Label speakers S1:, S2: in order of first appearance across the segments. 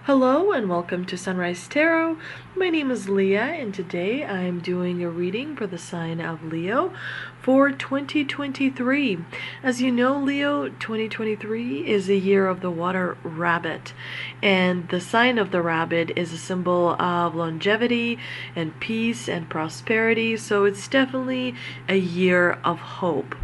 S1: Hello and welcome to Sunrise Tarot. My name is Leah and today I'm doing a reading for the sign of Leo for 2023. As you know, Leo, 2023 is a year of the water rabbit, and the sign of the rabbit is a symbol of longevity and peace and prosperity, so it's definitely a year of hope.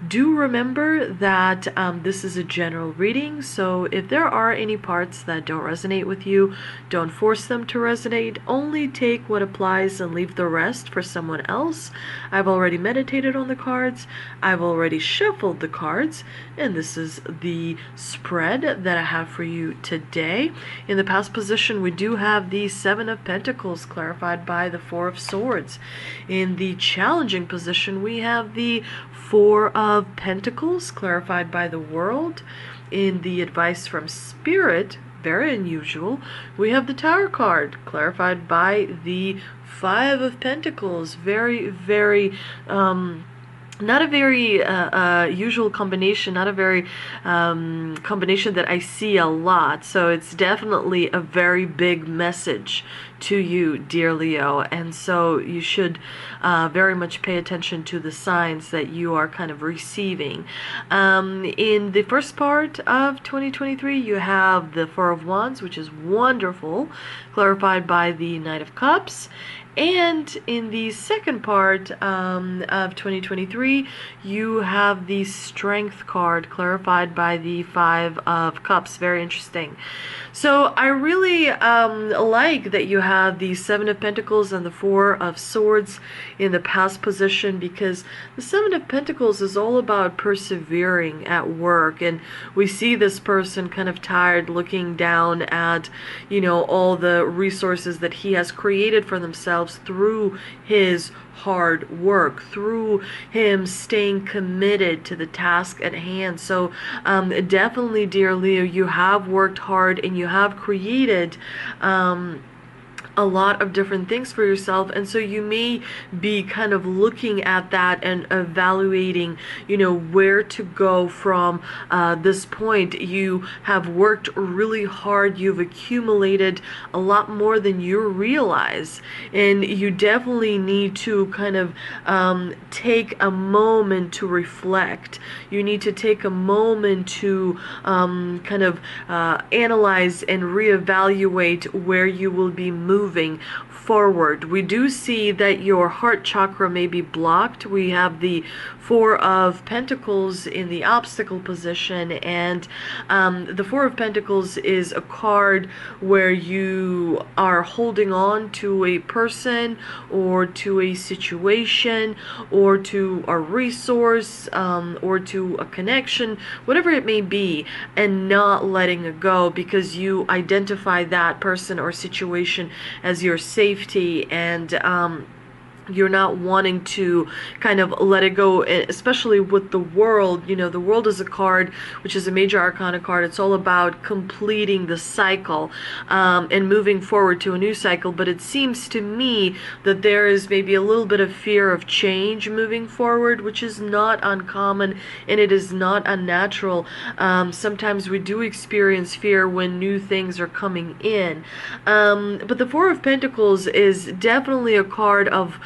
S1: Do remember that this is a general reading, so if there are any parts that don't resonate with you, don't force them to resonate. Only take what applies and leave the rest for someone else. I've already meditated on the cards, I've already shuffled the cards, and this is the spread that I have for you today. In the past position, we do have the Seven of Pentacles clarified by the Four of Swords. In the challenging position, we have the Four of Pentacles clarified by the World. In the advice from Spirit, very unusual, we have the Tower card clarified by the Five of Pentacles. Very not a very usual combination, not a very combination that I see a lot. So it's definitely a very big message to you, dear Leo. And so you should very much pay attention to the signs that you are kind of receiving. In the first part of 2023, you have the Four of Wands, which is wonderful, clarified by the Knight of Cups. And in the second part of 2023, you have the Strength card clarified by the Five of Cups. Very interesting. So I really like that you have the Seven of Pentacles and the Four of Swords in the past position, because the Seven of Pentacles is all about persevering at work, and we see this person kind of tired, looking down at, you know, all the resources that he has created for themselves through his hard work, through him staying committed to the task at hand. So definitely, dear Leo, you have worked hard and you have created a lot of different things for yourself, and so you may be kind of looking at that and evaluating, you know, where to go from this point. You have worked really hard, you've accumulated a lot more than you realize, and you definitely need to kind of take a moment to reflect. You need to take a moment to kind of analyze and reevaluate where you will be moving forward. We do see that your heart chakra may be blocked. We have the Four of Pentacles in the obstacle position, and the Four of Pentacles is a card where you are holding on to a person or to a situation or to a resource or to a connection, whatever it may be, and not letting it go because you identify that person or situation as your safety, and you're not wanting to kind of let it go, especially with the World. You know, the World is a card which is a major arcana card. It's all about completing the cycle and moving forward to a new cycle, but it seems to me that there is maybe a little bit of fear of change moving forward, which is not uncommon and it is not unnatural. Sometimes we do experience fear when new things are coming in, but the Four of Pentacles is definitely a card of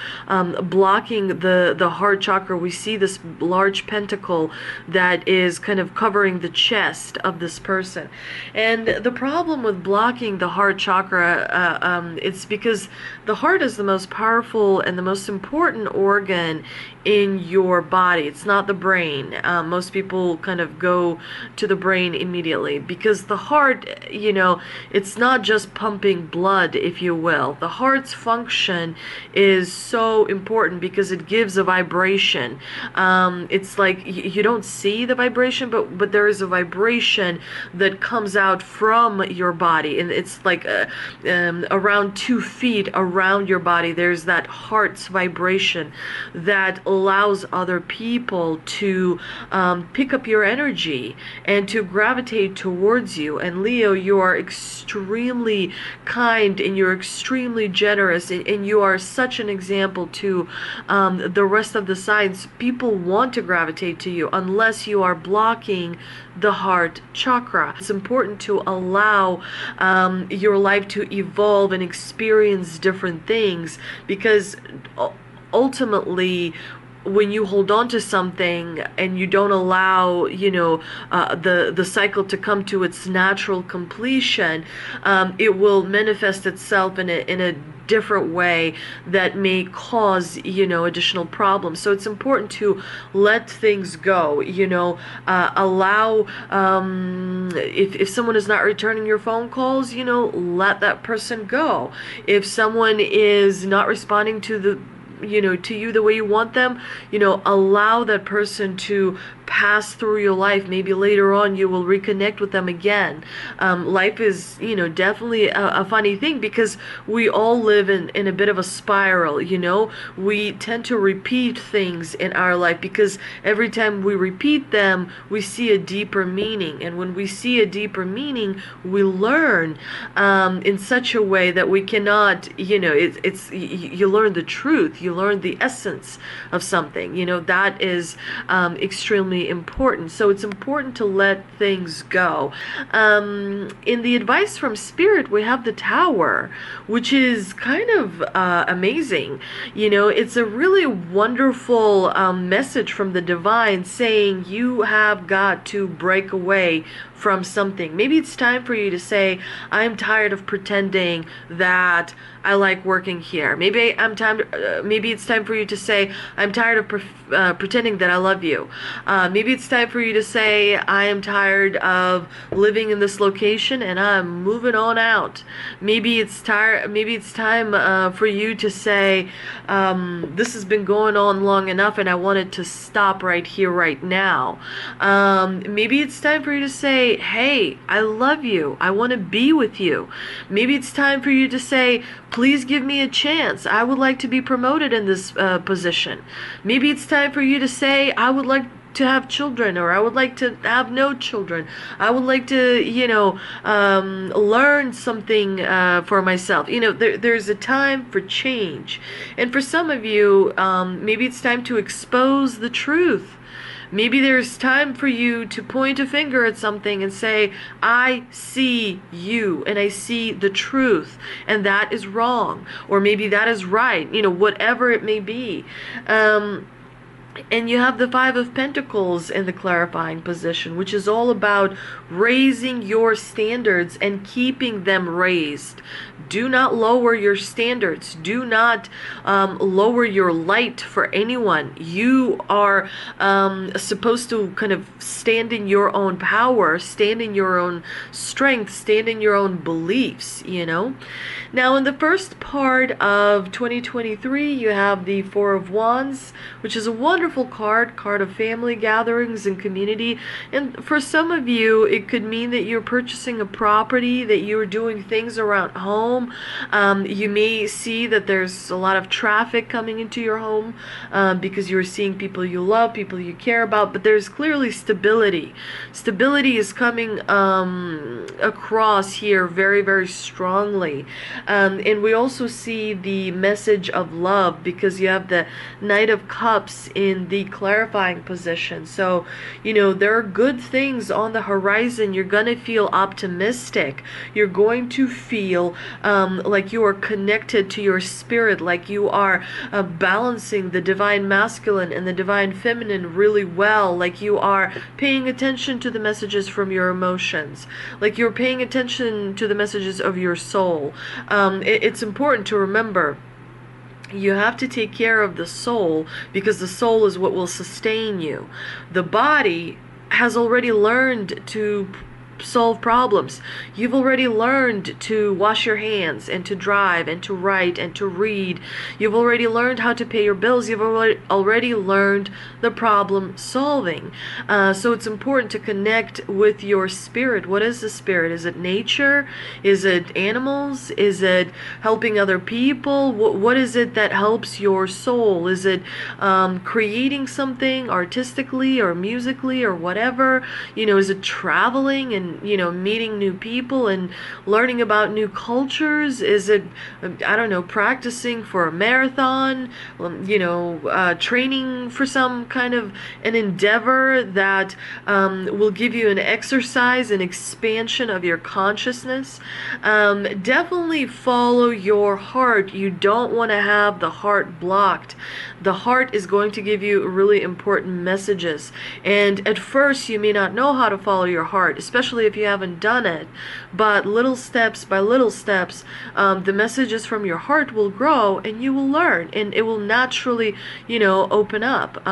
S1: blocking the heart chakra. We see this large pentacle that is kind of covering the chest of this person, and the problem with blocking the heart chakra, it's because the heart is the most powerful and the most important organ in your body. It's not the brain. Most people kind of go to the brain immediately, because the heart, you know, it's not just pumping blood, if you will. The heart's function is so important because it gives a vibration. It's like you don't see the vibration, but there is a vibration that comes out from your body, and it's like around 2 feet around your body. There's that heart's vibration that allows other people to pick up your energy and to gravitate towards you. And Leo, you are extremely kind and you're extremely generous, and you are such an example example to the rest of the signs. People want to gravitate to you unless you are blocking the heart chakra. It's important to allow your life to evolve and experience different things, because ultimately, when you hold on to something and you don't allow, the cycle to come to its natural completion, it will manifest itself in a different way that may cause, additional problems. So it's important to let things go, allow, if someone is not returning your phone calls, let that person go. If someone is not responding to you the way you want them, allow that person to pass through your life. Maybe later on you will reconnect with them again. Life is, definitely a funny thing, because we all live in a bit of a spiral. We tend to repeat things in our life, because every time we repeat them, we see a deeper meaning. And when we see a deeper meaning, we learn in such a way that we cannot, you learn the truth, you learn the essence of something. That is extremely important. So it's important to let things go. In the advice from Spirit, we have the Tower, which is kind of amazing. It's a really wonderful message from the divine, saying you have got to break away from something. Maybe it's time for you to say, I'm tired of pretending that I like working here. Maybe it's time for you to say, I'm tired of pretending that I love you. Maybe it's time for you to say, I am tired of living in this location and I'm moving on out. Maybe it's time for you to say, this has been going on long enough and I want it to stop right here, right now. Maybe it's time for you to say, hey, I love you. I want to be with you. Maybe it's time for you to say, please give me a chance. I would like to be promoted in this position. Maybe it's time for you to say, I would like to have children, or I would like to have no children. I would like to, learn something for myself. There's a time for change. And for some of you, maybe it's time to expose the truth. Maybe there's time for you to point a finger at something and say, I see you and I see the truth, and that is wrong. Or maybe that is right, whatever it may be. And you have the Five of Pentacles in the clarifying position, which is all about raising your standards and keeping them raised. Do not lower your standards. Do not lower your light for anyone. You are supposed to kind of stand in your own power, stand in your own strength, stand in your own beliefs, Now, in the first part of 2023, you have the Four of Wands, which is a wonderful card of family gatherings and community. And for some of you, it could mean that you're purchasing a property, that you're doing things around home. You may see that there's a lot of traffic coming into your home because you're seeing people you love, people you care about, but there's clearly stability. Stability is coming across here very, very strongly. And we also see the message of love, because you have the Knight of Cups in the clarifying position. So, there are good things on the horizon. You're going to feel optimistic. You're going to feel like you are connected to your spirit, like you are balancing the divine masculine and the divine feminine really well, like you are paying attention to the messages from your emotions, like you're paying attention to the messages of your soul. It's important to remember, you have to take care of the soul, because the soul is what will sustain you. The body has already learned to solve problems. You've already learned to wash your hands and to drive and to write and to read. You've already learned how to pay your bills. You've already learned the problem solving. So it's important to connect with your spirit. What is the spirit? Is it nature? Is it animals? Is it helping other people? What is it that helps your soul? Is it creating something artistically or musically or whatever? Is it traveling and and, meeting new people and learning about new cultures? Is it, I don't know, practicing for a marathon, training for some kind of an endeavor that will give you an exercise, an expansion of your consciousness? Definitely follow your heart. You don't want to have the heart blocked. The heart is going to give you really important messages. And at first, you may not know how to follow your heart, especially if you haven't done it. But little steps by little steps, the messages from your heart will grow and you will learn. And it will naturally, open up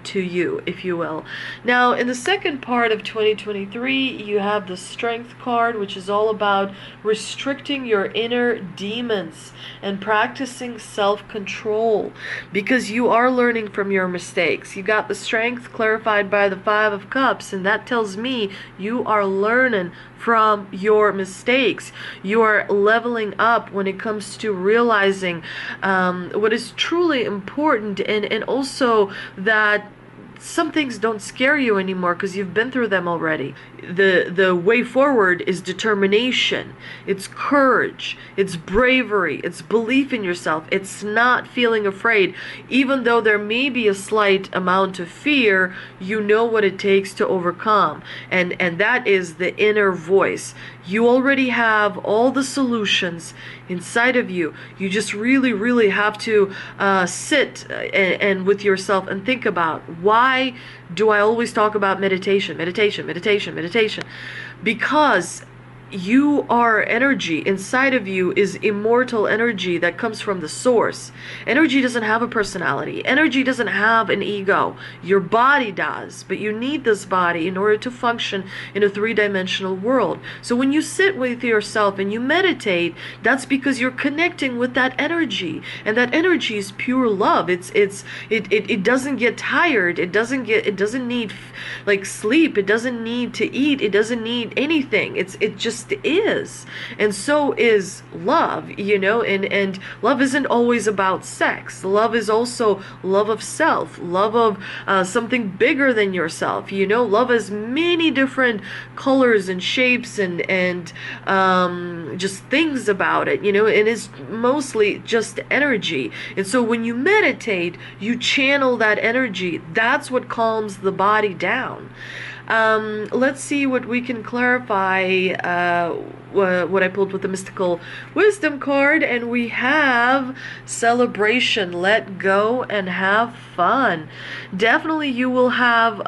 S1: to you, if you will. Now, in the second part of 2023, you have the Strength card, which is all about restricting your inner demons and practicing self-control, because you are learning from your mistakes. You got the Strength clarified by the Five of Cups, and that tells me you are learning from your mistakes. You are leveling up when it comes to realizing what is truly important, and also that some things don't scare you anymore because you've been through them already. The way forward is determination, it's courage, it's bravery, it's belief in yourself, it's not feeling afraid. Even though there may be a slight amount of fear, you know what it takes to overcome. And that is the inner voice. You already have all the solutions inside of you. You just really, really have to sit and with yourself and think about, why do I always talk about meditation, meditation, meditation, meditation? Because you are energy. Inside of you is immortal energy that comes from the source. Energy doesn't have a personality. Energy doesn't have an ego. Your body does, but you need this body in order to function in a three-dimensional world. So when you sit with yourself and you meditate, that's because you're connecting with that energy, and that energy is pure love. It doesn't get tired. It doesn't need like sleep. It doesn't need to eat. It doesn't need anything. It just is. And so is love, and love isn't always about sex. Love is also love of self, love of something bigger than yourself. Love has many different colors and shapes and just things about it. It is mostly just energy. And so when you meditate, you channel that energy. That's what calms the body down. Let's see what we can clarify, what I pulled with the Mystical Wisdom card, and we have celebration, let go and have fun. Definitely you will have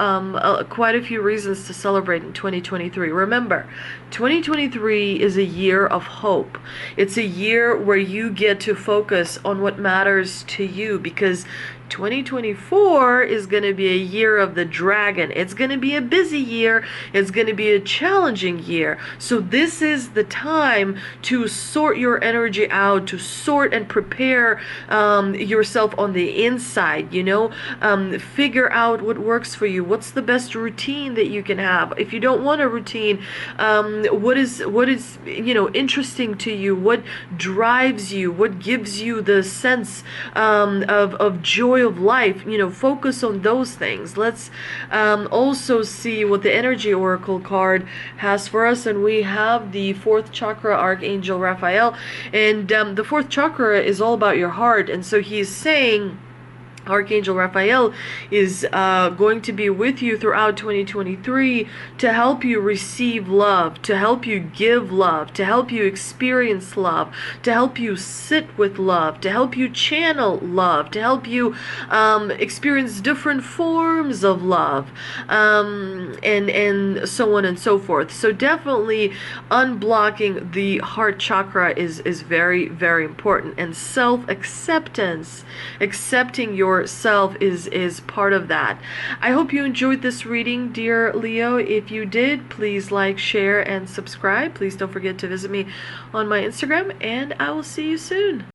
S1: quite a few reasons to celebrate in 2023. Remember, 2023 is a year of hope. It's a year where you get to focus on what matters to you, because 2024 is going to be a year of the dragon. It's going to be a busy year. It's going to be a challenging year. So this is the time to sort your energy out, to sort and prepare yourself on the inside, figure out what works for you. What's the best routine that you can have? If you don't want a routine, what is interesting to you? What drives you? What gives you the sense of joy of life? Focus on those things. Let's also see what the Energy Oracle card has for us, and we have the fourth chakra Archangel Raphael, and the fourth chakra is all about your heart. And so he's saying, Archangel Raphael is going to be with you throughout 2023 to help you receive love, to help you give love, to help you experience love, to help you sit with love, to help you channel love, to help you experience different forms of love, and so on and so forth. So definitely unblocking the heart chakra is very, very important. And self-acceptance, accepting yourself is part of that. I hope you enjoyed this reading, dear Leo. If you did, please like, share, and subscribe. Please don't forget to visit me on my Instagram, and I will see you soon.